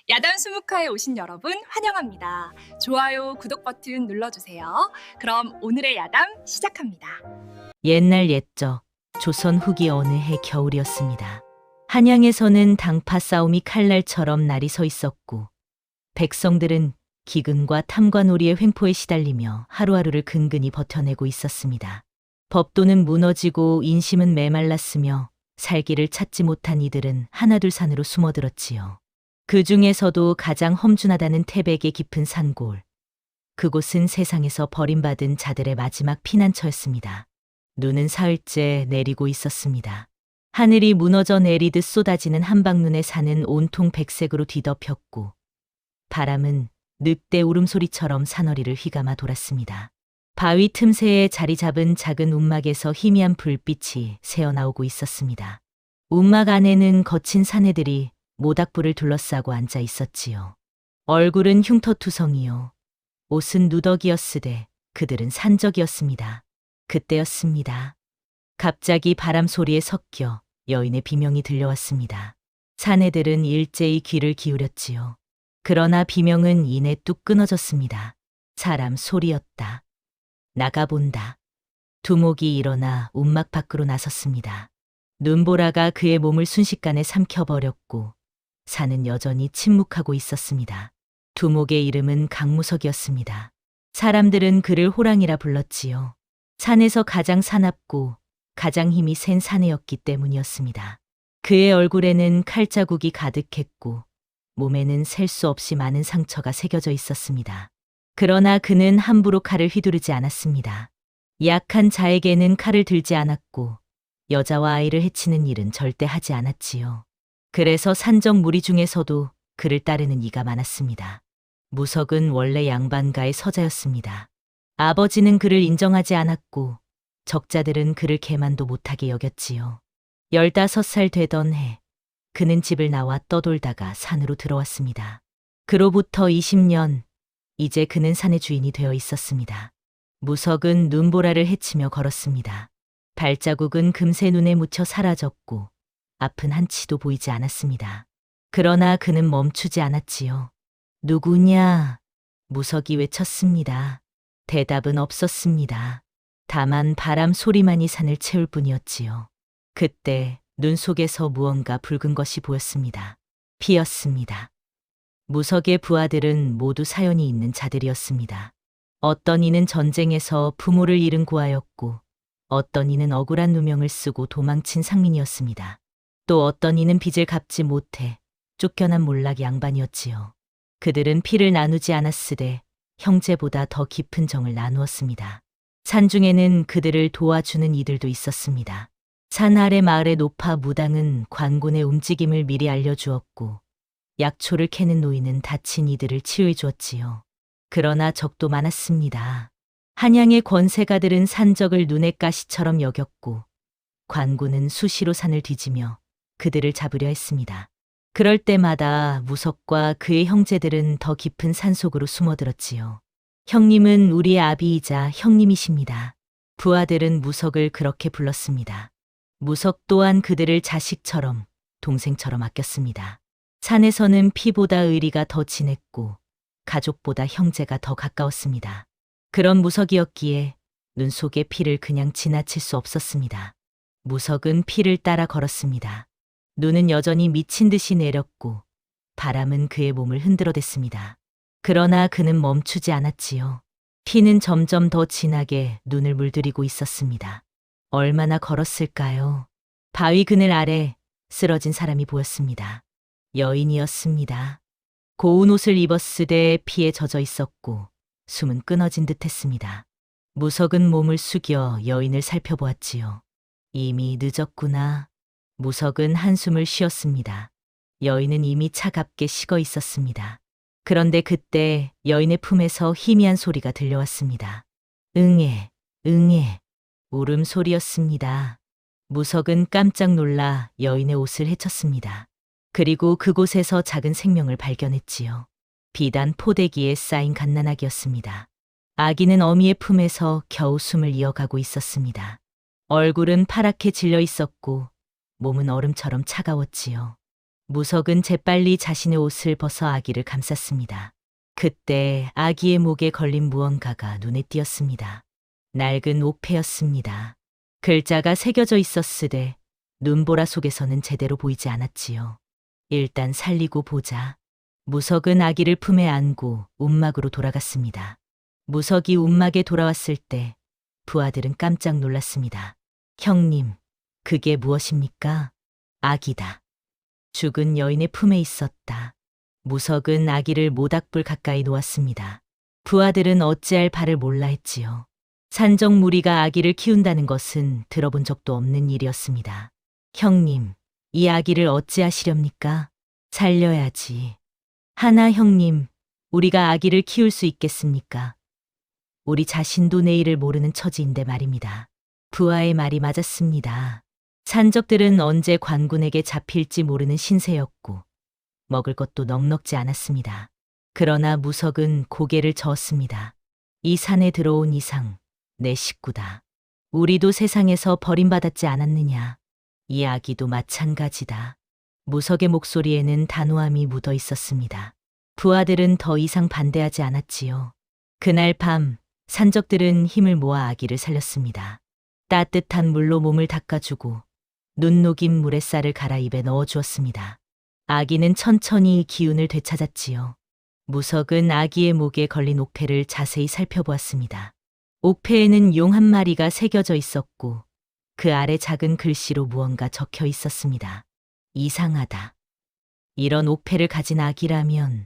야단 수묵화에 오신 여러분 환영합니다. 좋아요, 구독 버튼 눌러주세요. 그럼 오늘의 야담 시작합니다. 옛날 옛적 조선 후기 어느 해 겨울이었습니다. 한양에서는 당파 싸움이 칼날처럼 날이 서 있었고 백성들은 기근과 탐관오리의 횡포에 시달리며 하루하루를 근근히 버텨내고 있었습니다. 법도는 무너지고 인심은 메말랐으며 살기를 찾지 못한 이들은 하나둘 산으로 숨어들었지요. 그 중에서도 가장 험준하다는 태백의 깊은 산골. 그곳은 세상에서 버림받은 자들의 마지막 피난처였습니다. 눈은 사흘째 내리고 있었습니다. 하늘이 무너져 내리듯 쏟아지는 한방눈에 산은 온통 백색으로 뒤덮였고 바람은 늑대 울음소리처럼 산허리를 휘감아 돌았습니다. 바위 틈새에 자리 잡은 작은 움막에서 희미한 불빛이 새어나오고 있었습니다. 움막 안에는 거친 사내들이 모닥불을 둘러싸고 앉아 있었지요. 얼굴은 흉터투성이요. 옷은 누더기였으되 그들은 산적이었습니다. 그때였습니다. 갑자기 바람 소리에 섞여 여인의 비명이 들려왔습니다. 사내들은 일제히 귀를 기울였지요. 그러나 비명은 이내 뚝 끊어졌습니다. 사람 소리였다. 나가본다. 두목이 일어나 움막 밖으로 나섰습니다. 눈보라가 그의 몸을 순식간에 삼켜버렸고 산은 여전히 침묵하고 있었습니다. 두목의 이름은 강무석이었습니다. 사람들은 그를 호랑이라 불렀지요. 산에서 가장 사납고 가장 힘이 센 사내였기 때문이었습니다. 그의 얼굴에는 칼자국이 가득했고 몸에는 셀 수 없이 많은 상처가 새겨져 있었습니다. 그러나 그는 함부로 칼을 휘두르지 않았습니다. 약한 자에게는 칼을 들지 않았고 여자와 아이를 해치는 일은 절대 하지 않았지요. 그래서 산적 무리 중에서도 그를 따르는 이가 많았습니다. 무석은 원래 양반가의 서자였습니다. 아버지는 그를 인정하지 않았고 적자들은 그를 개만도 못하게 여겼지요. 15살 되던 해 그는 집을 나와 떠돌다가 산으로 들어왔습니다. 그로부터 20년, 이제 그는 산의 주인이 되어 있었습니다. 무석은 눈보라를 헤치며 걸었습니다. 발자국은 금세 눈에 묻혀 사라졌고 앞은 한치도 보이지 않았습니다. 그러나 그는 멈추지 않았지요. 누구냐? 무석이 외쳤습니다. 대답은 없었습니다. 다만 바람 소리만이 산을 채울 뿐이었지요. 그때 눈 속에서 무언가 붉은 것이 보였습니다. 피였습니다. 무석의 부하들은 모두 사연이 있는 자들이었습니다. 어떤 이는 전쟁에서 부모를 잃은 고아였고 어떤 이는 억울한 누명을 쓰고 도망친 상민이었습니다. 또 어떤 이는 빚을 갚지 못해 쫓겨난 몰락 양반이었지요. 그들은 피를 나누지 않았으되 형제보다 더 깊은 정을 나누었습니다. 산중에는 그들을 도와주는 이들도 있었습니다. 산 아래 마을의 노파 무당은 관군의 움직임을 미리 알려주었고 약초를 캐는 노인은 다친 이들을 치유해 주었지요. 그러나 적도 많았습니다. 한양의 권세가들은 산적을 눈의 가시처럼 여겼고 관군은 수시로 산을 뒤지며 그들을 잡으려 했습니다. 그럴 때마다 무석과 그의 형제들은 더 깊은 산속으로 숨어들었지요. 형님은 우리의 아비이자 형님이십니다. 부하들은 무석을 그렇게 불렀습니다. 무석 또한 그들을 자식처럼 동생처럼 아꼈습니다. 산에서는 피보다 의리가 더 진했고 가족보다 형제가 더 가까웠습니다. 그런 무석이었기에 눈 속의 피를 그냥 지나칠 수 없었습니다. 무석은 피를 따라 걸었습니다. 눈은 여전히 미친 듯이 내렸고 바람은 그의 몸을 흔들어댔습니다. 그러나 그는 멈추지 않았지요. 피는 점점 더 진하게 눈을 물들이고 있었습니다. 얼마나 걸었을까요? 바위 그늘 아래 쓰러진 사람이 보였습니다. 여인이었습니다. 고운 옷을 입었으되 피에 젖어 있었고 숨은 끊어진 듯했습니다. 무석은 몸을 숙여 여인을 살펴보았지요. 이미 늦었구나. 무석은 한숨을 쉬었습니다. 여인은 이미 차갑게 식어 있었습니다. 그런데 그때 여인의 품에서 희미한 소리가 들려왔습니다. 응애, 응애. 울음소리였습니다. 무석은 깜짝 놀라 여인의 옷을 헤쳤습니다. 그리고 그곳에서 작은 생명을 발견했지요. 비단 포대기에 쌓인 갓난아기였습니다. 아기는 어미의 품에서 겨우 숨을 이어가고 있었습니다. 얼굴은 파랗게 질려 있었고 몸은 얼음처럼 차가웠지요. 무석은 재빨리 자신의 옷을 벗어 아기를 감쌌습니다. 그때 아기의 목에 걸린 무언가가 눈에 띄었습니다. 낡은 옥패였습니다. 글자가 새겨져 있었으되 눈보라 속에서는 제대로 보이지 않았지요. 일단 살리고 보자. 무석은 아기를 품에 안고 움막으로 돌아갔습니다. 무석이 움막에 돌아왔을 때 부하들은 깜짝 놀랐습니다. 형님, 그게 무엇입니까? 아기다. 죽은 여인의 품에 있었다. 무석은 아기를 모닥불 가까이 놓았습니다. 부하들은 어찌할 바를 몰라 했지요. 산적 무리가 아기를 키운다는 것은 들어본 적도 없는 일이었습니다. 형님, 이 아기를 어찌하시렵니까? 살려야지. 하나 형님, 우리가 아기를 키울 수 있겠습니까? 우리 자신도 내일을 모르는 처지인데 말입니다. 부하의 말이 맞았습니다. 산적들은 언제 관군에게 잡힐지 모르는 신세였고 먹을 것도 넉넉지 않았습니다. 그러나 무석은 고개를 저었습니다. 이 산에 들어온 이상 내 식구다. 우리도 세상에서 버림받았지 않았느냐. 이 아기도 마찬가지다. 무석의 목소리에는 단호함이 묻어 있었습니다. 부하들은 더 이상 반대하지 않았지요. 그날 밤 산적들은 힘을 모아 아기를 살렸습니다. 따뜻한 물로 몸을 닦아주고 눈 녹인 물에 쌀을 갈아 입에 넣어주었습니다. 아기는 천천히 기운을 되찾았지요. 무석은 아기의 목에 걸린 옥패를 자세히 살펴보았습니다. 옥패에는 용 한 마리가 새겨져 있었고 그 아래 작은 글씨로 무언가 적혀 있었습니다. 이상하다. 이런 옥패를 가진 아기라면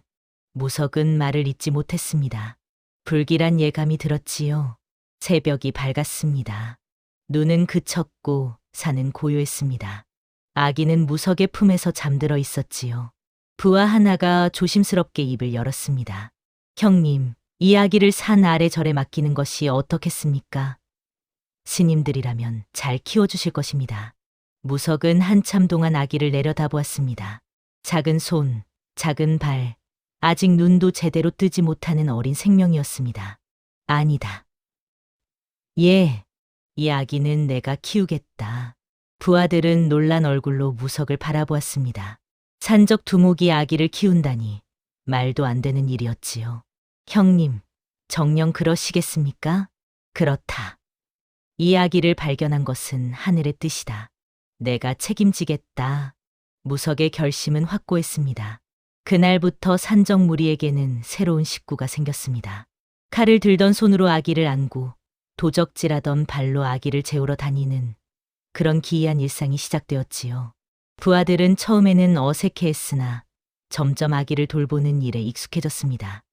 무석은 말을 잇지 못했습니다. 불길한 예감이 들었지요. 새벽이 밝았습니다. 눈은 그쳤고 산은 고요했습니다. 아기는 무석의 품에서 잠들어 있었지요. 부하 하나가 조심스럽게 입을 열었습니다. 형님, 이 아기를 산 아래 절에 맡기는 것이 어떻겠습니까? 스님들이라면 잘 키워주실 것입니다. 무석은 한참 동안 아기를 내려다보았습니다. 작은 손, 작은 발, 아직 눈도 제대로 뜨지 못하는 어린 생명이었습니다. 아니다. 예, 이 아기는 내가 키우겠다. 부하들은 놀란 얼굴로 무석을 바라보았습니다. 산적 두목이 아기를 키운다니 말도 안 되는 일이었지요. 형님, 정녕 그러시겠습니까? 그렇다. 이 아기를 발견한 것은 하늘의 뜻이다. 내가 책임지겠다. 무석의 결심은 확고했습니다. 그날부터 산적 무리에게는 새로운 식구가 생겼습니다. 칼을 들던 손으로 아기를 안고 도적질하던 발로 아기를 재우러 다니는 그런 기이한 일상이 시작되었지요. 부하들은 처음에는 어색해했으나 점점 아기를 돌보는 일에 익숙해졌습니다.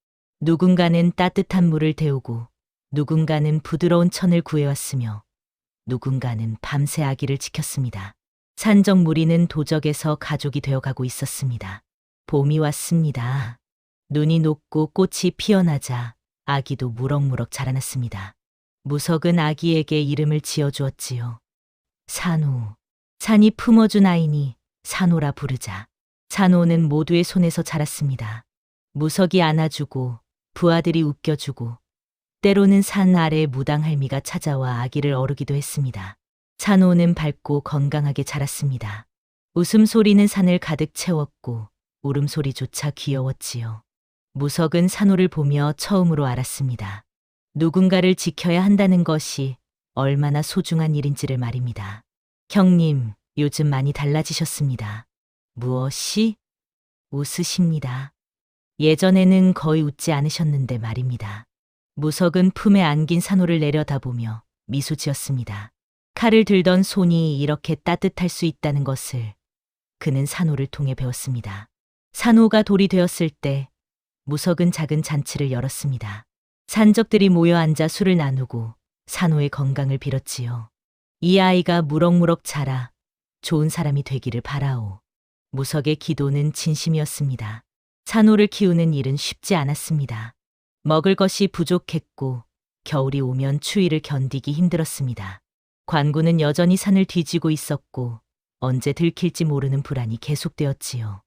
누군가는 따뜻한 물을 데우고 누군가는 부드러운 천을 구해왔으며 누군가는 밤새 아기를 지켰습니다. 산적 무리는 도적에서 가족이 되어가고 있었습니다. 봄이 왔습니다. 눈이 녹고 꽃이 피어나자 아기도 무럭무럭 자라났습니다. 무석은 아기에게 이름을 지어주었지요. 산호. 산이 품어준 아이니 산호라 부르자. 산호는 모두의 손에서 자랐습니다. 무석이 안아주고 부하들이 웃겨주고 때로는 산 아래 무당할미가 찾아와 아기를 어르기도 했습니다. 산호는 밝고 건강하게 자랐습니다. 웃음소리는 산을 가득 채웠고 울음소리조차 귀여웠지요. 무석은 산호를 보며 처음으로 알았습니다. 누군가를 지켜야 한다는 것이 얼마나 소중한 일인지를 말입니다. 형님, 요즘 많이 달라지셨습니다. 무엇이? 웃으십니다. 예전에는 거의 웃지 않으셨는데 말입니다. 무석은 품에 안긴 산호를 내려다보며 미소 지었습니다. 칼을 들던 손이 이렇게 따뜻할 수 있다는 것을 그는 산호를 통해 배웠습니다. 산호가 돌이 되었을 때 무석은 작은 잔치를 열었습니다. 산적들이 모여 앉아 술을 나누고 산호의 건강을 빌었지요. 이 아이가 무럭무럭 자라 좋은 사람이 되기를 바라오. 무석의 기도는 진심이었습니다. 산호를 키우는 일은 쉽지 않았습니다. 먹을 것이 부족했고 겨울이 오면 추위를 견디기 힘들었습니다. 관군은 여전히 산을 뒤지고 있었고 언제 들킬지 모르는 불안이 계속되었지요.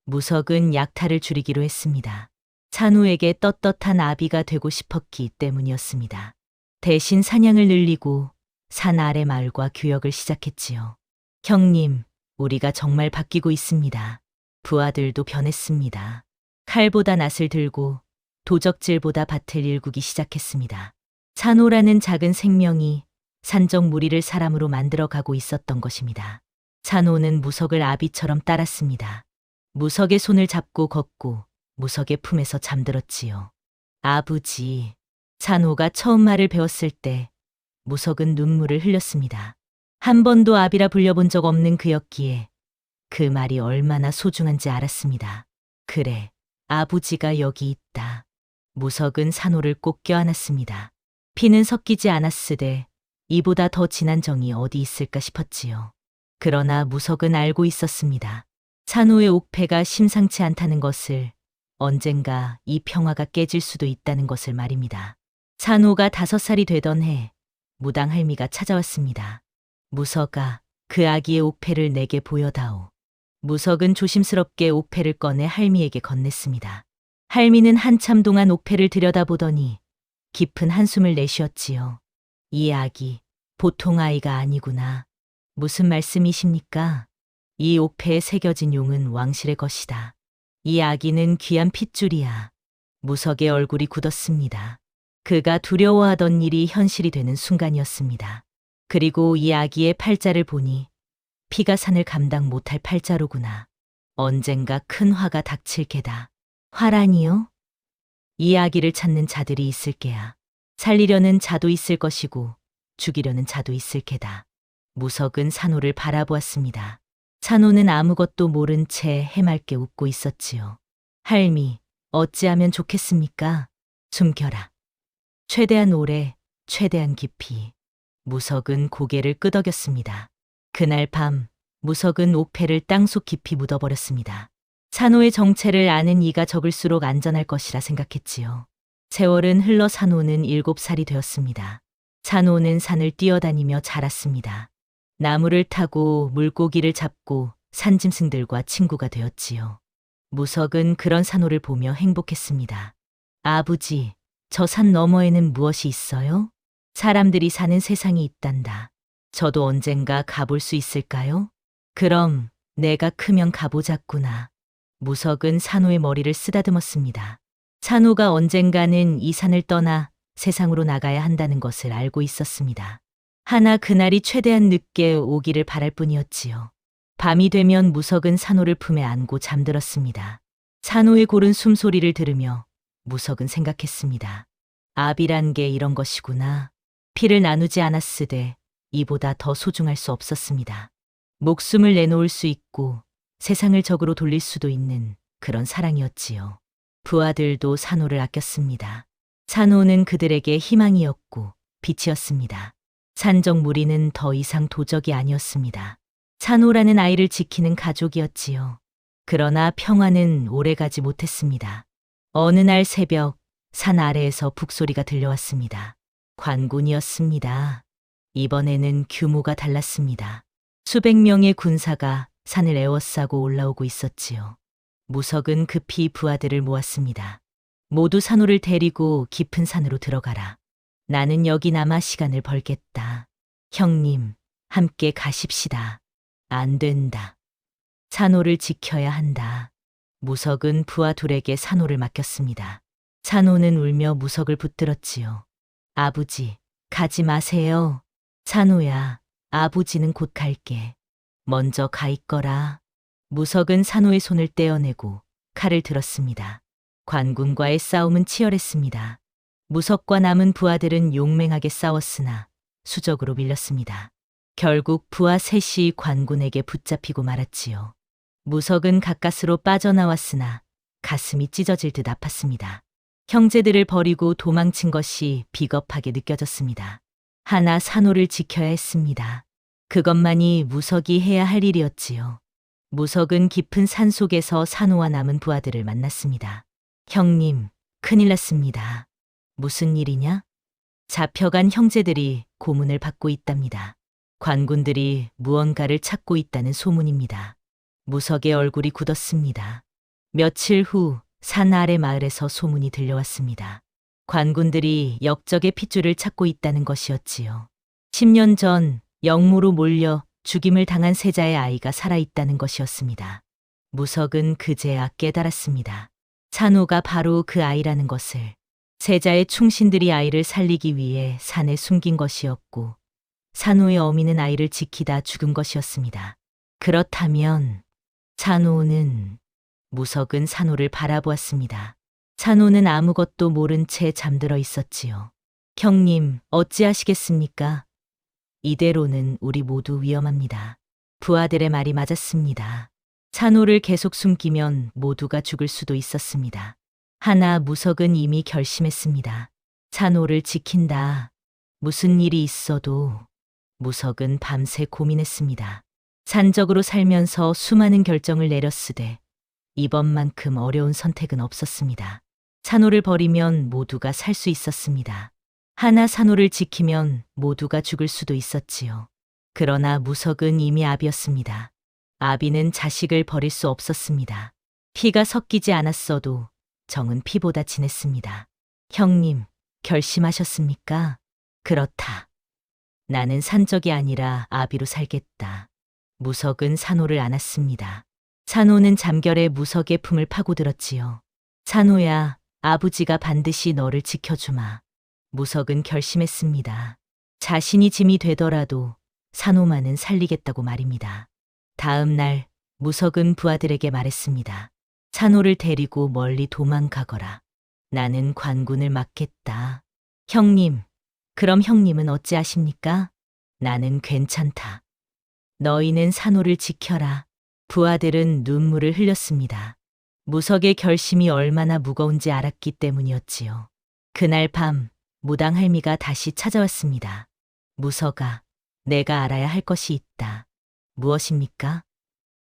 무석은 약탈을 줄이기로 했습니다. 산호에게 떳떳한 아비가 되고 싶었기 때문이었습니다. 대신 사냥을 늘리고 산 아래 마을과 규역을 시작했지요. 형님, 우리가 정말 바뀌고 있습니다. 부하들도 변했습니다. 칼보다 낫을 들고 도적질보다 밭을 일구기 시작했습니다. 산호라는 작은 생명이 산적 무리를 사람으로 만들어가고 있었던 것입니다. 산호는 무석을 아비처럼 따랐습니다. 무석의 손을 잡고 걷고 무석의 품에서 잠들었지요. 아버지. 산호가 처음 말을 배웠을 때 무석은 눈물을 흘렸습니다. 한 번도 아비라 불려본 적 없는 그였기에 그 말이 얼마나 소중한지 알았습니다. 그래, 아버지가 여기 있다. 무석은 산호를 꼭 껴안았습니다. 피는 섞이지 않았으되 이보다 더 진한 정이 어디 있을까 싶었지요. 그러나 무석은 알고 있었습니다. 산호의 옥패가 심상치 않다는 것을, 언젠가 이 평화가 깨질 수도 있다는 것을 말입니다. 산호가 5살이 되던 해 무당 할미가 찾아왔습니다. 무석아, 그 아기의 옥패를 내게 보여다오. 무석은 조심스럽게 옥패를 꺼내 할미에게 건넸습니다. 할미는 한참 동안 옥패를 들여다보더니 깊은 한숨을 내쉬었지요. 이 아기, 보통 아이가 아니구나. 무슨 말씀이십니까? 이 옥패에 새겨진 용은 왕실의 것이다. 이 아기는 귀한 핏줄이야. 무석의 얼굴이 굳었습니다. 그가 두려워하던 일이 현실이 되는 순간이었습니다. 그리고 이 아기의 팔자를 보니 피가 산을 감당 못할 팔자로구나. 언젠가 큰 화가 닥칠 게다. 화라니요? 이 아기를 찾는 자들이 있을 게야. 살리려는 자도 있을 것이고 죽이려는 자도 있을 게다. 무석은 산호를 바라보았습니다. 산호는 아무것도 모른 채 해맑게 웃고 있었지요. 할미, 어찌하면 좋겠습니까? 숨겨라. 최대한 오래, 최대한 깊이. 무석은 고개를 끄덕였습니다. 그날 밤, 무석은 옥패를 땅속 깊이 묻어버렸습니다. 산호의 정체를 아는 이가 적을수록 안전할 것이라 생각했지요. 세월은 흘러 산호는 7살이 되었습니다. 산호는 산을 뛰어다니며 자랐습니다. 나무를 타고 물고기를 잡고 산짐승들과 친구가 되었지요. 무석은 그런 산호를 보며 행복했습니다. 아버지, 저 산 너머에는 무엇이 있어요? 사람들이 사는 세상이 있단다. 저도 언젠가 가볼 수 있을까요? 그럼 내가 크면 가보자꾸나. 무석은 산호의 머리를 쓰다듬었습니다. 산호가 언젠가는 이 산을 떠나 세상으로 나가야 한다는 것을 알고 있었습니다. 하나 그날이 최대한 늦게 오기를 바랄 뿐이었지요. 밤이 되면 무석은 산호를 품에 안고 잠들었습니다. 산호의 고른 숨소리를 들으며 무석은 생각했습니다. 아비란 게 이런 것이구나. 피를 나누지 않았으되 이보다 더 소중할 수 없었습니다. 목숨을 내놓을 수 있고 세상을 적으로 돌릴 수도 있는 그런 사랑이었지요. 부하들도 산호를 아꼈습니다. 산호는 그들에게 희망이었고 빛이었습니다. 산적 무리는 더 이상 도적이 아니었습니다. 산호라는 아이를 지키는 가족이었지요. 그러나 평화는 오래가지 못했습니다. 어느 날 새벽 산 아래에서 북소리가 들려왔습니다. 관군이었습니다. 이번에는 규모가 달랐습니다. 수백 명의 군사가 산을 에워싸고 올라오고 있었지요. 무석은 급히 부하들을 모았습니다. 모두 산호를 데리고 깊은 산으로 들어가라. 나는 여기 남아 시간을 벌겠다. 형님, 함께 가십시다. 안 된다. 산호를 지켜야 한다. 무석은 부하 둘에게 산호를 맡겼습니다. 산호는 울며 무석을 붙들었지요. 아버지, 가지 마세요. 산호야, 아버지는 곧 갈게. 먼저 가 있거라. 무석은 산호의 손을 떼어내고 칼을 들었습니다. 관군과의 싸움은 치열했습니다. 무석과 남은 부하들은 용맹하게 싸웠으나 수적으로 밀렸습니다. 결국 부하 셋이 관군에게 붙잡히고 말았지요. 무석은 가까스로 빠져나왔으나 가슴이 찢어질 듯 아팠습니다. 형제들을 버리고 도망친 것이 비겁하게 느껴졌습니다. 하나 산호를 지켜야 했습니다. 그것만이 무석이 해야 할 일이었지요. 무석은 깊은 산 속에서 산호와 남은 부하들을 만났습니다. 형님, 큰일 났습니다. 무슨 일이냐? 잡혀간 형제들이 고문을 받고 있답니다. 관군들이 무언가를 찾고 있다는 소문입니다. 무석의 얼굴이 굳었습니다. 며칠 후 산 아래 마을에서 소문이 들려왔습니다. 관군들이 역적의 핏줄을 찾고 있다는 것이었지요. 10년 전 영무로 몰려 죽임을 당한 세자의 아이가 살아있다는 것이었습니다. 무석은 그제야 깨달았습니다. 찬호가 바로 그 아이라는 것을. 세자의 충신들이 아이를 살리기 위해 산에 숨긴 것이었고 산호의 어미는 아이를 지키다 죽은 것이었습니다. 그렇다면 찬호는 무석은 산호를 바라보았습니다. 찬호는 아무것도 모른 채 잠들어 있었지요. 형님, 어찌하시겠습니까? 이대로는 우리 모두 위험합니다. 부하들의 말이 맞았습니다. 찬호를 계속 숨기면 모두가 죽을 수도 있었습니다. 하나 무석은 이미 결심했습니다. 찬호를 지킨다. 무슨 일이 있어도 무석은 밤새 고민했습니다. 산적으로 살면서 수많은 결정을 내렸으되 이번만큼 어려운 선택은 없었습니다. 찬호를 버리면 모두가 살 수 있었습니다. 하나 산호를 지키면 모두가 죽을 수도 있었지요. 그러나 무석은 이미 아비였습니다. 아비는 자식을 버릴 수 없었습니다. 피가 섞이지 않았어도 정은 피보다 진했습니다. 형님, 결심하셨습니까? 그렇다. 나는 산적이 아니라 아비로 살겠다. 무석은 산호를 안았습니다. 산호는 잠결에 무석의 품을 파고들었지요. 산호야, 아버지가 반드시 너를 지켜주마. 무석은 결심했습니다. 자신이 짐이 되더라도 산호만은 살리겠다고 말입니다. 다음 날 무석은 부하들에게 말했습니다. 산호를 데리고 멀리 도망가거라. 나는 관군을 맡겠다. 형님, 그럼 형님은 어찌하십니까? 나는 괜찮다. 너희는 산호를 지켜라. 부하들은 눈물을 흘렸습니다. 무석의 결심이 얼마나 무거운지 알았기 때문이었지요. 그날 밤 무당 할미가 다시 찾아왔습니다. 무석아, 내가 알아야 할 것이 있다. 무엇입니까?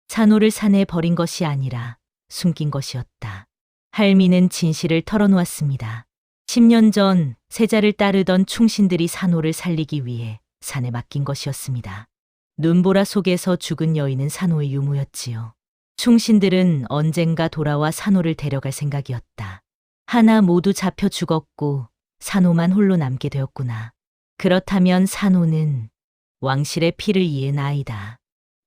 산호를 산에 버린 것이 아니라 숨긴 것이었다. 할미는 진실을 털어놓았습니다. 10년 전 세자를 따르던 충신들이 산호를 살리기 위해 산에 맡긴 것이었습니다. 눈보라 속에서 죽은 여인은 산호의 유무였지요. 충신들은 언젠가 돌아와 산호를 데려갈 생각이었다. 하나 모두 잡혀 죽었고 산호만 홀로 남게 되었구나. 그렇다면 산호는 왕실의 피를 이은 아이다.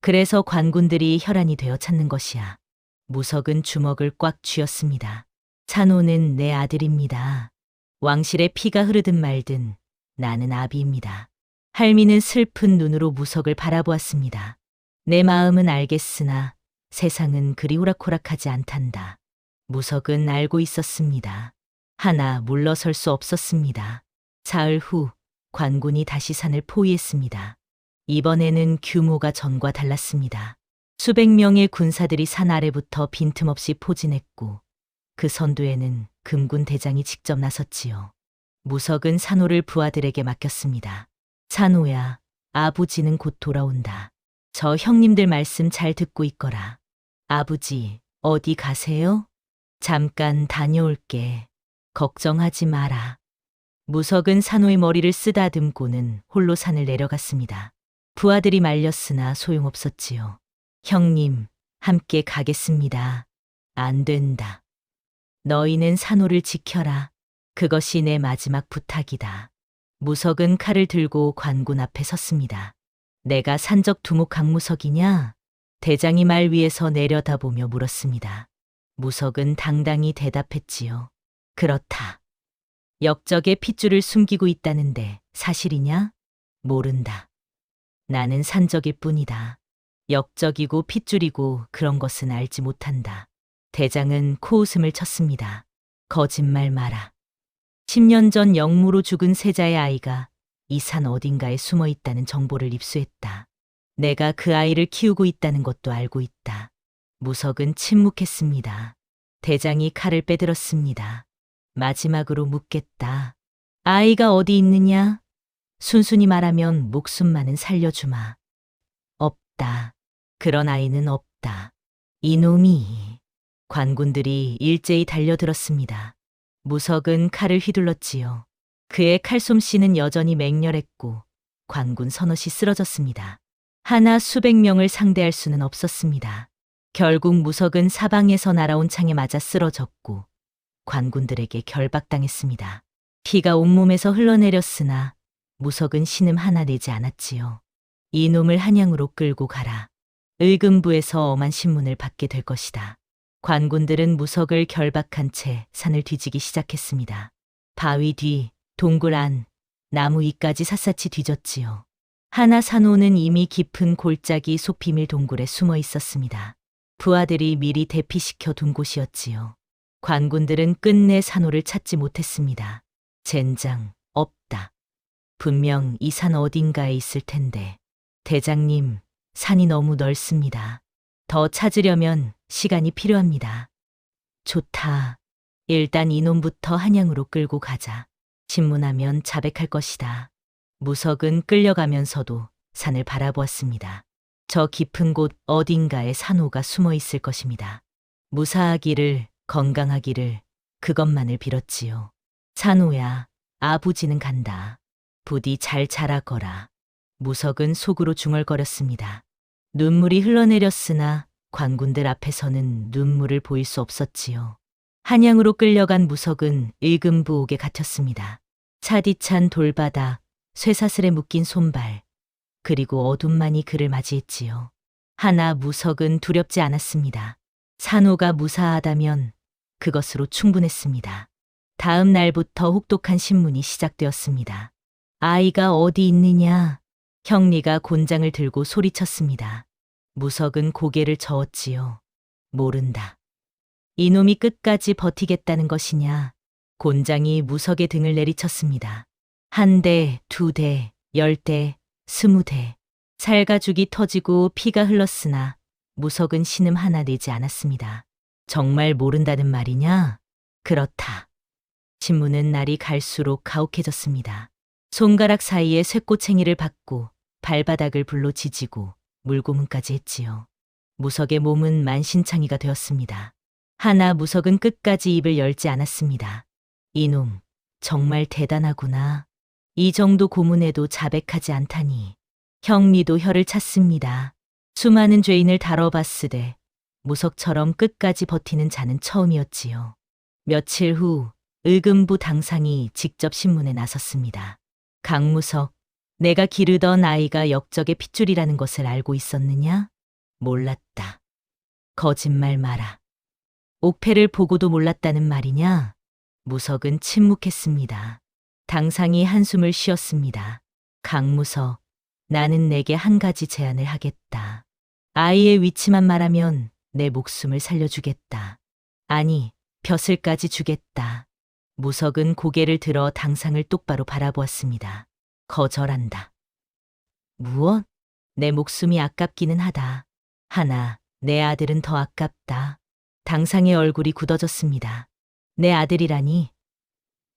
그래서 관군들이 혈안이 되어 찾는 것이야. 무석은 주먹을 꽉 쥐었습니다. 산호는 내 아들입니다. 왕실의 피가 흐르든 말든 나는 아비입니다. 할미는 슬픈 눈으로 무석을 바라보았습니다. 내 마음은 알겠으나 세상은 그리 호락호락하지 않단다. 무석은 알고 있었습니다. 하나 물러설 수 없었습니다. 사흘 후 관군이 다시 산을 포위했습니다. 이번에는 규모가 전과 달랐습니다. 수백 명의 군사들이 산 아래부터 빈틈없이 포진했고 그 선두에는 금군 대장이 직접 나섰지요. 무석은 산호를 부하들에게 맡겼습니다. 산호야, 아버지는 곧 돌아온다. 저 형님들 말씀 잘 듣고 있거라. 아버지, 어디 가세요? 잠깐 다녀올게. 걱정하지 마라. 무석은 산호의 머리를 쓰다듬고는 홀로 산을 내려갔습니다. 부하들이 말렸으나 소용없었지요. 형님, 함께 가겠습니다. 안 된다. 너희는 산호를 지켜라. 그것이 내 마지막 부탁이다. 무석은 칼을 들고 관군 앞에 섰습니다. 내가 산적 두목 강무석이냐? 대장이 말 위에서 내려다보며 물었습니다. 무석은 당당히 대답했지요. 그렇다. 역적의 핏줄을 숨기고 있다는데 사실이냐? 모른다. 나는 산적일 뿐이다. 역적이고 핏줄이고 그런 것은 알지 못한다. 대장은 코웃음을 쳤습니다. 거짓말 마라. 10년 전 영무로 죽은 세자의 아이가 이 산 어딘가에 숨어 있다는 정보를 입수했다. 내가 그 아이를 키우고 있다는 것도 알고 있다. 무석은 침묵했습니다. 대장이 칼을 빼들었습니다. 마지막으로 묻겠다. 아이가 어디 있느냐? 순순히 말하면 목숨만은 살려주마. 없다. 그런 아이는 없다. 이놈이. 관군들이 일제히 달려들었습니다. 무석은 칼을 휘둘렀지요. 그의 칼솜씨는 여전히 맹렬했고 관군 서너시 쓰러졌습니다. 하나 수백 명을 상대할 수는 없었습니다. 결국 무석은 사방에서 날아온 창에 맞아 쓰러졌고 관군들에게 결박당했습니다. 피가 온몸에서 흘러내렸으나 무석은 신음 하나 내지 않았지요. 이놈을 한양으로 끌고 가라. 의금부에서 엄한 신문을 받게 될 것이다. 관군들은 무석을 결박한 채 산을 뒤지기 시작했습니다. 바위 뒤, 동굴 안, 나무 위까지 샅샅이 뒤졌지요. 하나 산호는 이미 깊은 골짜기 속 비밀 동굴에 숨어 있었습니다. 부하들이 미리 대피시켜 둔 곳이었지요. 관군들은 끝내 산호를 찾지 못했습니다. 젠장, 없다. 분명 이 산 어딘가에 있을 텐데. 대장님, 산이 너무 넓습니다. 더 찾으려면 시간이 필요합니다. 좋다. 일단 이놈부터 한양으로 끌고 가자. 신문하면 자백할 것이다. 무석은 끌려가면서도 산을 바라보았습니다. 저 깊은 곳 어딘가에 산호가 숨어 있을 것입니다. 무사하기를, 건강하기를, 그것만을 빌었지요. 산호야, 아부지는 간다. 부디 잘 자라거라. 무석은 속으로 중얼거렸습니다. 눈물이 흘러내렸으나 관군들 앞에서는 눈물을 보일 수 없었지요. 한양으로 끌려간 무석은 의금부옥에 갇혔습니다. 차디찬 돌바닥, 쇠사슬에 묶인 손발, 그리고 어둠만이 그를 맞이했지요. 하나 무석은 두렵지 않았습니다. 산호가 무사하다면 그것으로 충분했습니다. 다음 날부터 혹독한 신문이 시작되었습니다. 아이가 어디 있느냐? 형리가 곤장을 들고 소리쳤습니다. 무석은 고개를 저었지요. 모른다. 이놈이 끝까지 버티겠다는 것이냐? 곤장이 무석의 등을 내리쳤습니다. 1대, 2대, 10대, 20대. 살가죽이 터지고 피가 흘렀으나 무석은 신음 하나 내지 않았습니다. 정말 모른다는 말이냐? 그렇다. 신문은 날이 갈수록 가혹해졌습니다. 손가락 사이에 쇠꼬챙이를 박고 발바닥을 불로 지지고 물고문까지 했지요. 무석의 몸은 만신창이가 되었습니다. 하나 무석은 끝까지 입을 열지 않았습니다. 이놈, 정말 대단하구나. 이 정도 고문에도 자백하지 않다니. 형리도 혀를 찼습니다. 수많은 죄인을 다뤄봤으되 무석처럼 끝까지 버티는 자는 처음이었지요. 며칠 후 의금부 당상이 직접 신문에 나섰습니다. 강무석, 내가 기르던 아이가 역적의 핏줄이라는 것을 알고 있었느냐? 몰랐다. 거짓말 마라. 옥패를 보고도 몰랐다는 말이냐? 무석은 침묵했습니다. 당상이 한숨을 쉬었습니다. 강무석, 나는 내게 한 가지 제안을 하겠다. 아이의 위치만 말하면 내 목숨을 살려주겠다. 아니, 벼슬까지 주겠다. 무석은 고개를 들어 당상을 똑바로 바라보았습니다. 거절한다. 무엇? 내 목숨이 아깝기는 하다. 하나, 내 아들은 더 아깝다. 당상의 얼굴이 굳어졌습니다. 내 아들이라니?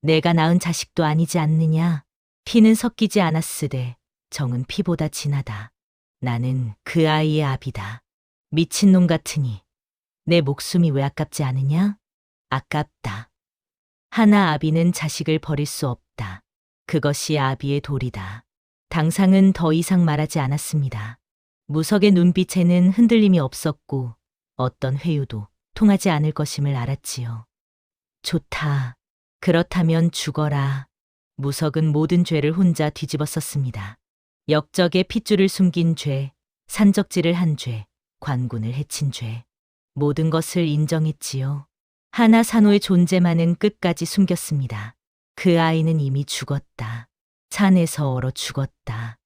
내가 낳은 자식도 아니지 않느냐? 피는 섞이지 않았으되 정은 피보다 진하다. 나는 그 아이의 아비다. 미친놈 같으니 내 목숨이 왜 아깝지 않으냐? 아깝다. 하나 아비는 자식을 버릴 수 없다. 그것이 아비의 도리다. 당상은 더 이상 말하지 않았습니다. 무석의 눈빛에는 흔들림이 없었고 어떤 회유도 통하지 않을 것임을 알았지요. 좋다. 그렇다면 죽어라. 무석은 모든 죄를 혼자 뒤집어 썼습니다. 역적의 핏줄을 숨긴 죄, 산적질을 한 죄, 관군을 해친 죄. 모든 것을 인정했지요. 하나 산호의 존재만은 끝까지 숨겼습니다. 그 아이는 이미 죽었다. 산에서 얼어 죽었다.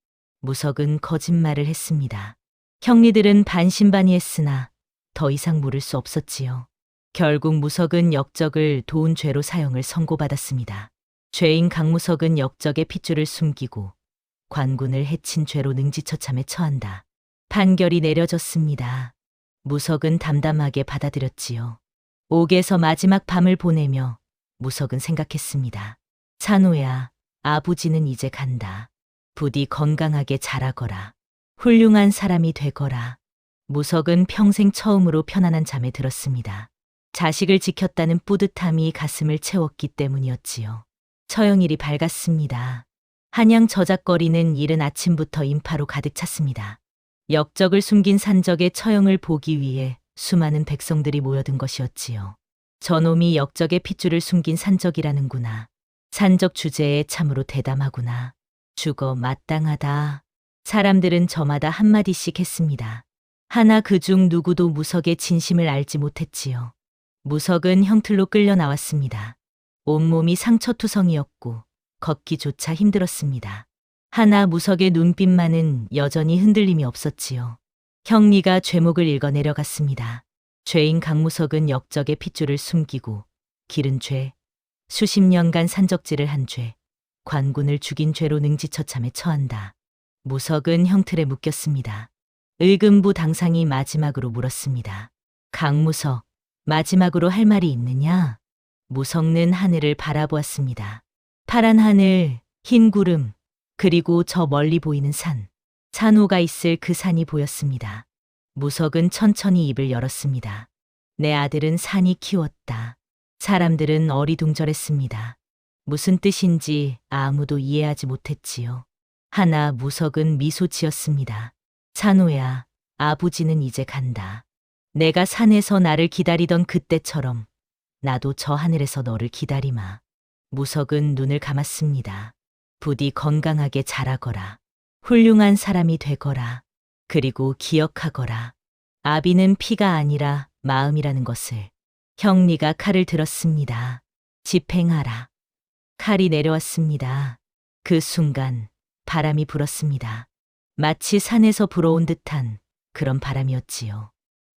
무석은 거짓말을 했습니다. 형리들은 반신반의했으나 더 이상 물을 수 없었지요. 결국 무석은 역적을 도운 죄로 사형을 선고받았습니다. 죄인 강무석은 역적의 핏줄을 숨기고 관군을 해친 죄로 능지처참에 처한다. 판결이 내려졌습니다. 무석은 담담하게 받아들였지요. 옥에서 마지막 밤을 보내며 무석은 생각했습니다. 산호야, 아부지는 이제 간다. 부디 건강하게 자라거라. 훌륭한 사람이 되거라. 무석은 평생 처음으로 편안한 잠에 들었습니다. 자식을 지켰다는 뿌듯함이 가슴을 채웠기 때문이었지요. 처형일이 밝았습니다. 한양 저작거리는 이른 아침부터 인파로 가득 찼습니다. 역적을 숨긴 산적의 처형을 보기 위해 수많은 백성들이 모여든 것이었지요. 저놈이 역적의 핏줄을 숨긴 산적이라는구나. 산적 주제에 참으로 대담하구나. 죽어 마땅하다. 사람들은 저마다 한마디씩 했습니다. 하나 그중 누구도 무석의 진심을 알지 못했지요. 무석은 형틀로 끌려 나왔습니다. 온몸이 상처투성이었고 걷기조차 힘들었습니다. 하나 무석의 눈빛만은 여전히 흔들림이 없었지요. 형리가 죄목을 읽어 내려갔습니다. 죄인 강무석은 역적의 핏줄을 숨기고 기른 죄, 수십 년간 산적질을 한 죄, 관군을 죽인 죄로 능지처참에 처한다. 무석은 형틀에 묶였습니다. 을금부 당상이 마지막으로 물었습니다. 강무석, 마지막으로 할 말이 있느냐? 무석는 하늘을 바라보았습니다. 파란 하늘, 흰 구름, 그리고 저 멀리 보이는 산. 산호가 있을 그 산이 보였습니다. 무석은 천천히 입을 열었습니다. 내 아들은 산이 키웠다. 사람들은 어리둥절했습니다. 무슨 뜻인지 아무도 이해하지 못했지요. 하나 무석은 미소 지었습니다. 산호야, 아버지는 이제 간다. 내가 산에서 나를 기다리던 그때처럼 나도 저 하늘에서 너를 기다리마. 무석은 눈을 감았습니다. 부디 건강하게 자라거라. 훌륭한 사람이 되거라. 그리고 기억하거라. 아비는 피가 아니라 마음이라는 것을. 형리가 칼을 들었습니다. 집행하라. 칼이 내려왔습니다. 그 순간 바람이 불었습니다. 마치 산에서 불어온 듯한 그런 바람이었지요.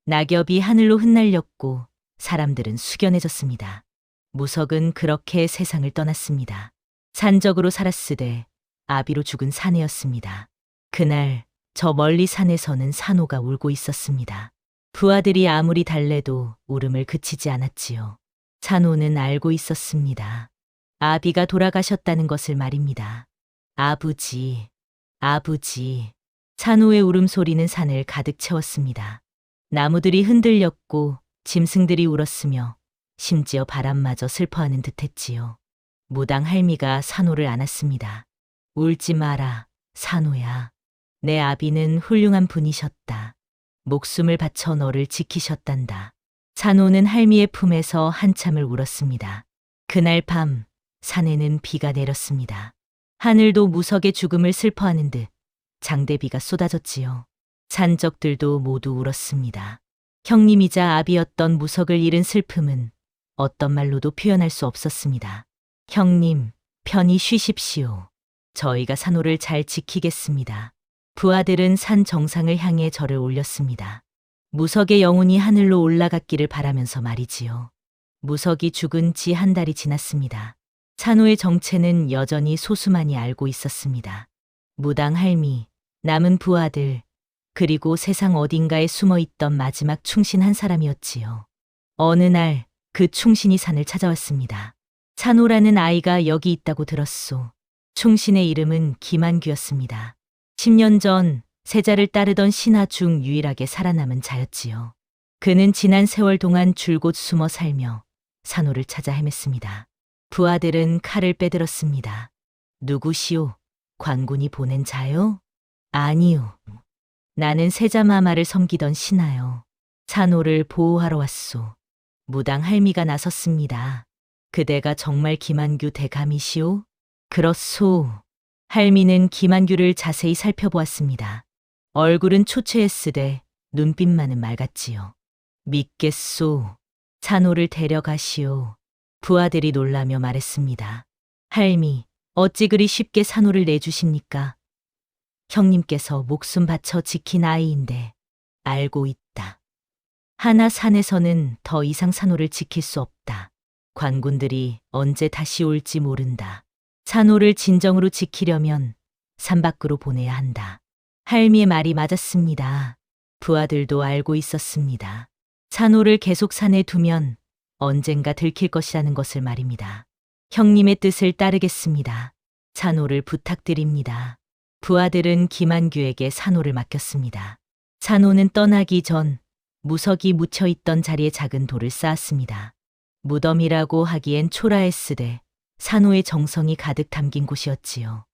낙엽이 하늘로 흩날렸고 사람들은 숙연해졌습니다. 무석은 그렇게 세상을 떠났습니다. 산적으로 살았으되 아비로 죽은 사내였습니다. 그날 저 멀리 산에서는 산호가 울고 있었습니다. 부하들이 아무리 달래도 울음을 그치지 않았지요. 산호는 알고 있었습니다. 아비가 돌아가셨다는 것을 말입니다. 아버지, 아버지. 산호의 울음소리는 산을 가득 채웠습니다. 나무들이 흔들렸고 짐승들이 울었으며 심지어 바람마저 슬퍼하는 듯했지요. 무당 할미가 산호를 안았습니다. 울지 마라, 산호야. 내 아비는 훌륭한 분이셨다. 목숨을 바쳐 너를 지키셨단다. 산호는 할미의 품에서 한참을 울었습니다. 그날 밤 산에는 비가 내렸습니다. 하늘도 무석의 죽음을 슬퍼하는 듯 장대비가 쏟아졌지요. 산적들도 모두 울었습니다. 형님이자 아비였던 무석을 잃은 슬픔은 어떤 말로도 표현할 수 없었습니다. 형님, 편히 쉬십시오. 저희가 산호를 잘 지키겠습니다. 부하들은 산 정상을 향해 절을 올렸습니다. 무석의 영혼이 하늘로 올라갔기를 바라면서 말이지요. 무석이 죽은 지 한 달이 지났습니다. 산호의 정체는 여전히 소수만이 알고 있었습니다. 무당 할미, 남은 부하들, 그리고 세상 어딘가에 숨어 있던 마지막 충신 한 사람이었지요. 어느 날 그 충신이 산을 찾아왔습니다. 산호라는 아이가 여기 있다고 들었소. 충신의 이름은 김한규였습니다. 10년 전 세자를 따르던 신하 중 유일하게 살아남은 자였지요. 그는 지난 세월 동안 줄곧 숨어 살며 산호를 찾아 헤맸습니다. 부하들은 칼을 빼들었습니다. 누구시오? 관군이 보낸 자요? 아니요. 나는 세자마마를 섬기던 신하요. 산호를 보호하러 왔소. 무당 할미가 나섰습니다. 그대가 정말 김한규 대감이시오? 그렇소. 할미는 김한규를 자세히 살펴보았습니다. 얼굴은 초췌했으되 눈빛만은 맑았지요. 믿겠소. 산호를 데려가시오. 부하들이 놀라며 말했습니다. 할미, 어찌 그리 쉽게 산호를 내주십니까? 형님께서 목숨 바쳐 지킨 아이인데 알고 있다. 하나 산에서는 더 이상 산호를 지킬 수 없다. 관군들이 언제 다시 올지 모른다. 산호를 진정으로 지키려면 산 밖으로 보내야 한다. 할미의 말이 맞았습니다. 부하들도 알고 있었습니다. 산호를 계속 산에 두면 언젠가 들킬 것이라는 것을 말입니다. 형님의 뜻을 따르겠습니다. 산호를 부탁드립니다. 부하들은 김한규에게 산호를 맡겼습니다. 산호는 떠나기 전 무석이 묻혀있던 자리에 작은 돌을 쌓았습니다. 무덤이라고 하기엔 초라했으되 산호의 정성이 가득 담긴 곳이었지요.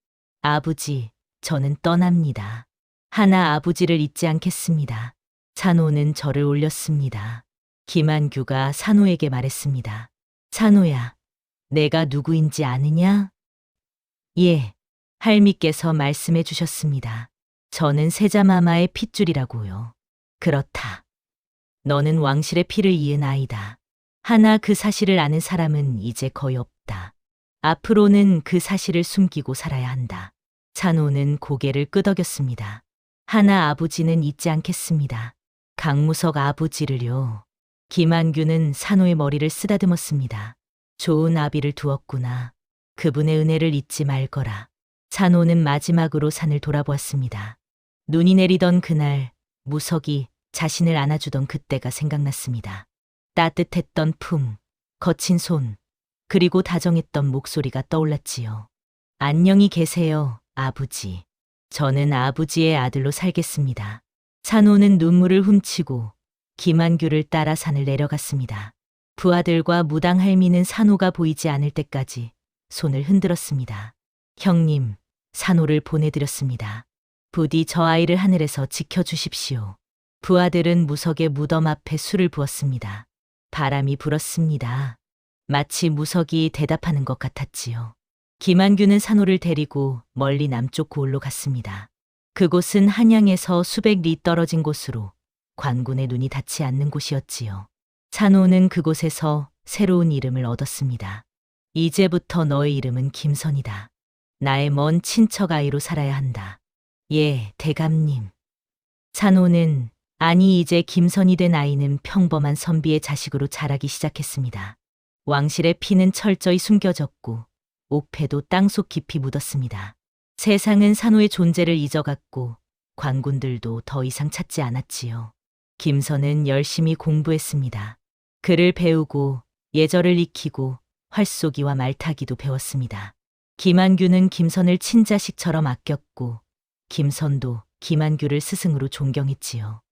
아버지, 저는 떠납니다. 하나 아버지를 잊지 않겠습니다. 산호는 절을 올렸습니다. 김한규가 산호에게 말했습니다. 산호야, 내가 누구인지 아느냐? 예, 할미께서 말씀해 주셨습니다. 저는 세자마마의 핏줄이라고요. 그렇다. 너는 왕실의 피를 이은 아이다. 하나 그 사실을 아는 사람은 이제 거의 없다. 앞으로는 그 사실을 숨기고 살아야 한다. 찬호는 고개를 끄덕였습니다. 하나 아버지는 잊지 않겠습니다. 강무석 아버지를요. 김한규는 산호의 머리를 쓰다듬었습니다. 좋은 아비를 두었구나. 그분의 은혜를 잊지 말거라. 산호는 마지막으로 산을 돌아보았습니다. 눈이 내리던 그날 무석이 자신을 안아주던 그때가 생각났습니다. 따뜻했던 품, 거친 손, 그리고 다정했던 목소리가 떠올랐지요. 안녕히 계세요, 아버지. 저는 아버지의 아들로 살겠습니다. 산호는 눈물을 훔치고 김한규를 따라 산을 내려갔습니다. 부하들과 무당 할미는 산호가 보이지 않을 때까지 손을 흔들었습니다. 형님, 산호를 보내드렸습니다. 부디 저 아이를 하늘에서 지켜주십시오. 부하들은 무석의 무덤 앞에 술을 부었습니다. 바람이 불었습니다. 마치 무석이 대답하는 것 같았지요. 김한규는 산호를 데리고 멀리 남쪽 고을로 갔습니다. 그곳은 한양에서 수백 리 떨어진 곳으로 관군의 눈이 닿지 않는 곳이었지요. 산호는 그곳에서 새로운 이름을 얻었습니다. 이제부터 너의 이름은 김선이다. 나의 먼 친척 아이로 살아야 한다. 예, 대감님. 산호는 아니 이제 김선이 된 아이는 평범한 선비의 자식으로 자라기 시작했습니다. 왕실의 피는 철저히 숨겨졌고 옥패도 땅속 깊이 묻었습니다. 세상은 산호의 존재를 잊어갔고 관군들도 더 이상 찾지 않았지요. 김선은 열심히 공부했습니다. 글을 배우고 예절을 익히고 활쏘기와 말타기도 배웠습니다. 김한규는 김선을 친자식처럼 아꼈고 김선도 김한규를 스승으로 존경했지요.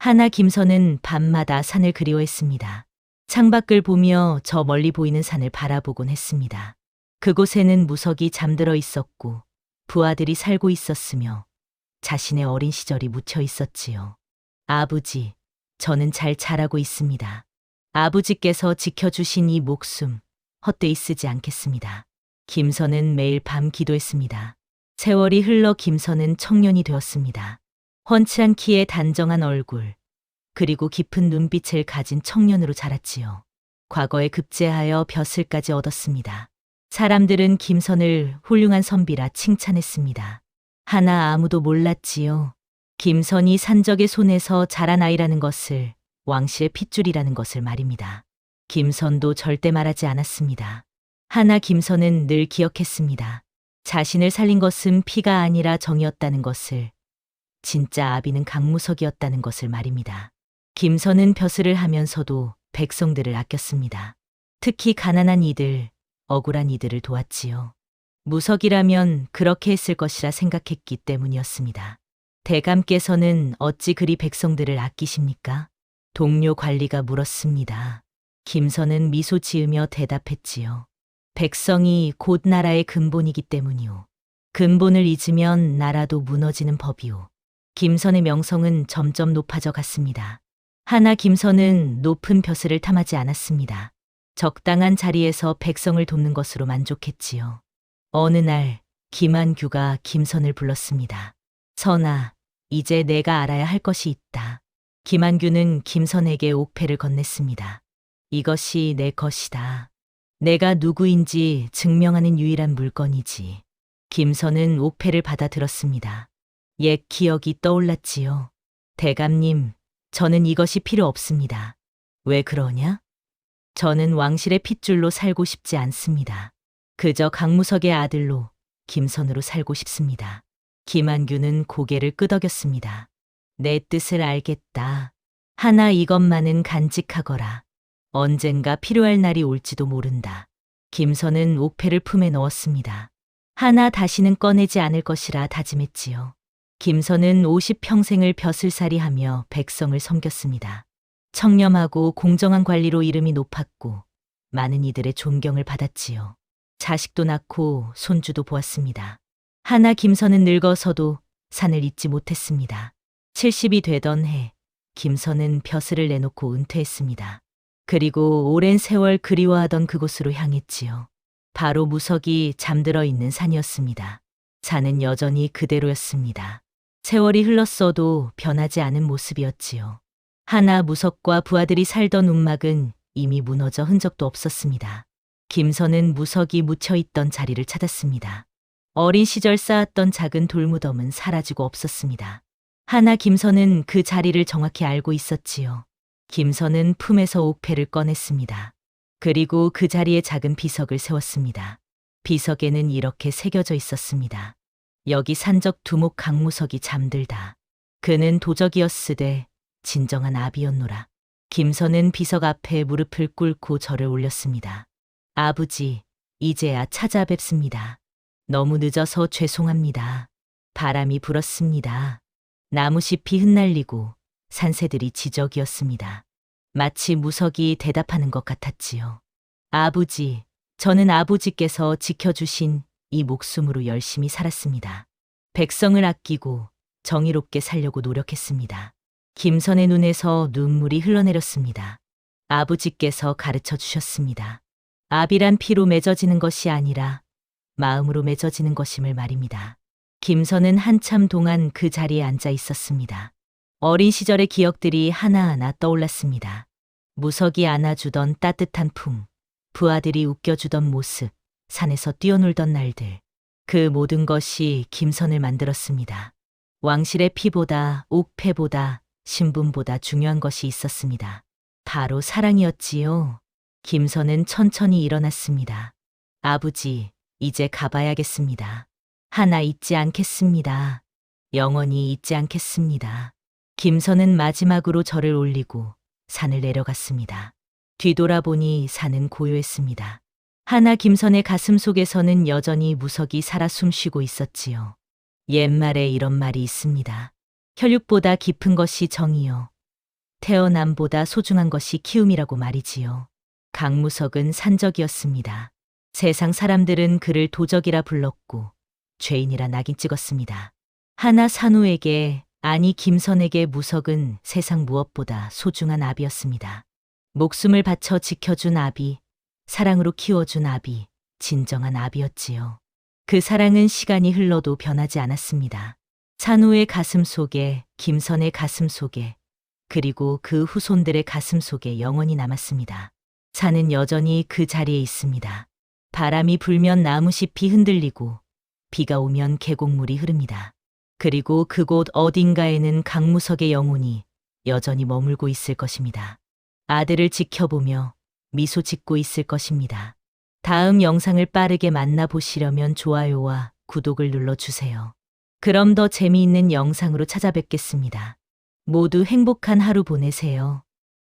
하나 김선은 밤마다 산을 그리워했습니다. 창밖을 보며 저 멀리 보이는 산을 바라보곤 했습니다. 그곳에는 무석이 잠들어 있었고 부하들이 살고 있었으며 자신의 어린 시절이 묻혀 있었지요. 아버지, 저는 잘 자라고 있습니다. 아버지께서 지켜주신 이 목숨 헛되이 쓰지 않겠습니다. 김선은 매일 밤 기도했습니다. 세월이 흘러 김선은 청년이 되었습니다. 훤칠한 키에 단정한 얼굴, 그리고 깊은 눈빛을 가진 청년으로 자랐지요. 과거에 급제하여 벼슬까지 얻었습니다. 사람들은 김선을 훌륭한 선비라 칭찬했습니다. 하나 아무도 몰랐지요. 김선이 산적의 손에서 자란 아이라는 것을, 왕실의 핏줄이라는 것을 말입니다. 김선도 절대 말하지 않았습니다. 하나 김선은 늘 기억했습니다. 자신을 살린 것은 피가 아니라 정이었다는 것을, 진짜 아비는 강무석이었다는 것을 말입니다. 김선은 벼슬을 하면서도 백성들을 아꼈습니다. 특히 가난한 이들, 억울한 이들을 도왔지요. 무석이라면 그렇게 했을 것이라 생각했기 때문이었습니다. 대감께서는 어찌 그리 백성들을 아끼십니까? 동료 관리가 물었습니다. 김선은 미소 지으며 대답했지요. 백성이 곧 나라의 근본이기 때문이오. 근본을 잊으면 나라도 무너지는 법이오. 김선의 명성은 점점 높아져 갔습니다. 하나 김선은 높은 벼슬을 탐하지 않았습니다. 적당한 자리에서 백성을 돕는 것으로 만족했지요. 어느 날 김한규가 김선을 불렀습니다. 선아, 이제 내가 알아야 할 것이 있다. 김한규는 김선에게 옥패를 건넸습니다. 이것이 내 것이다. 내가 누구인지 증명하는 유일한 물건이지. 김선은 옥패를 받아들었습니다. 옛 기억이 떠올랐지요. 대감님, 저는 이것이 필요 없습니다. 왜 그러냐? 저는 왕실의 핏줄로 살고 싶지 않습니다. 그저 강무석의 아들로 김선으로 살고 싶습니다. 김한규는 고개를 끄덕였습니다. 내 뜻을 알겠다. 하나 이것만은 간직하거라. 언젠가 필요할 날이 올지도 모른다. 김선은 옥패를 품에 넣었습니다. 하나 다시는 꺼내지 않을 것이라 다짐했지요. 김선은 50평생을 벼슬살이하며 백성을 섬겼습니다. 청렴하고 공정한 관리로 이름이 높았고 많은 이들의 존경을 받았지요. 자식도 낳고 손주도 보았습니다. 하나 김선은 늙어서도 산을 잊지 못했습니다. 70이 되던 해 김선은 벼슬을 내놓고 은퇴했습니다. 그리고 오랜 세월 그리워하던 그곳으로 향했지요. 바로 무석이 잠들어 있는 산이었습니다. 산은 여전히 그대로였습니다. 세월이 흘렀어도 변하지 않은 모습이었지요. 하나 무석과 부하들이 살던 움막은 이미 무너져 흔적도 없었습니다. 김선은 무석이 묻혀있던 자리를 찾았습니다. 어린 시절 쌓았던 작은 돌무덤은 사라지고 없었습니다. 하나 김선은 그 자리를 정확히 알고 있었지요. 김선은 품에서 옥패를 꺼냈습니다. 그리고 그 자리에 작은 비석을 세웠습니다. 비석에는 이렇게 새겨져 있었습니다. 여기 산적 두목 강무석이 잠들다. 그는 도적이었으되 진정한 아비였노라. 김선은 비석 앞에 무릎을 꿇고 절을 올렸습니다. 아버지, 이제야 찾아뵙습니다. 너무 늦어서 죄송합니다. 바람이 불었습니다. 나무잎이 흩날리고 산새들이 지적이었습니다. 마치 무석이 대답하는 것 같았지요. 아버지, 저는 아버지께서 지켜주신 이 목숨으로 열심히 살았습니다. 백성을 아끼고 정의롭게 살려고 노력했습니다. 김선의 눈에서 눈물이 흘러내렸습니다. 아버지께서 가르쳐 주셨습니다. 아비란 피로 맺어지는 것이 아니라 마음으로 맺어지는 것임을 말입니다. 김선은 한참 동안 그 자리에 앉아 있었습니다. 어린 시절의 기억들이 하나하나 떠올랐습니다. 무석이 안아주던 따뜻한 품, 부하들이 웃겨주던 모습, 산에서 뛰어놀던 날들. 그 모든 것이 김선을 만들었습니다. 왕실의 피보다, 옥패보다, 신분보다 중요한 것이 있었습니다. 바로 사랑이었지요. 김선은 천천히 일어났습니다. 아버지, 이제 가봐야겠습니다. 하나 잊지 않겠습니다. 영원히 잊지 않겠습니다. 김선은 마지막으로 절을 올리고 산을 내려갔습니다. 뒤돌아보니 산은 고요했습니다. 하나 김선의 가슴 속에서는 여전히 무석이 살아 숨쉬고 있었지요. 옛말에 이런 말이 있습니다. 혈육보다 깊은 것이 정이요. 태어남보다 소중한 것이 키움이라고 말이지요. 강무석은 산적이었습니다. 세상 사람들은 그를 도적이라 불렀고 죄인이라 낙인 찍었습니다. 하나 산우에게, 아니 김선에게 무석은 세상 무엇보다 소중한 아비였습니다. 목숨을 바쳐 지켜준 아비, 사랑으로 키워준 아비, 진정한 아비였지요. 그 사랑은 시간이 흘러도 변하지 않았습니다. 산우의 가슴 속에, 김선의 가슴 속에, 그리고 그 후손들의 가슴 속에 영원히 남았습니다. 산은 여전히 그 자리에 있습니다. 바람이 불면 나무잎이 흔들리고 비가 오면 계곡물이 흐릅니다. 그리고 그곳 어딘가에는 강무석의 영혼이 여전히 머물고 있을 것입니다. 아들을 지켜보며 미소 짓고 있을 것입니다. 다음 영상을 빠르게 만나보시려면 좋아요와 구독을 눌러주세요. 그럼 더 재미있는 영상으로 찾아뵙겠습니다. 모두 행복한 하루 보내세요.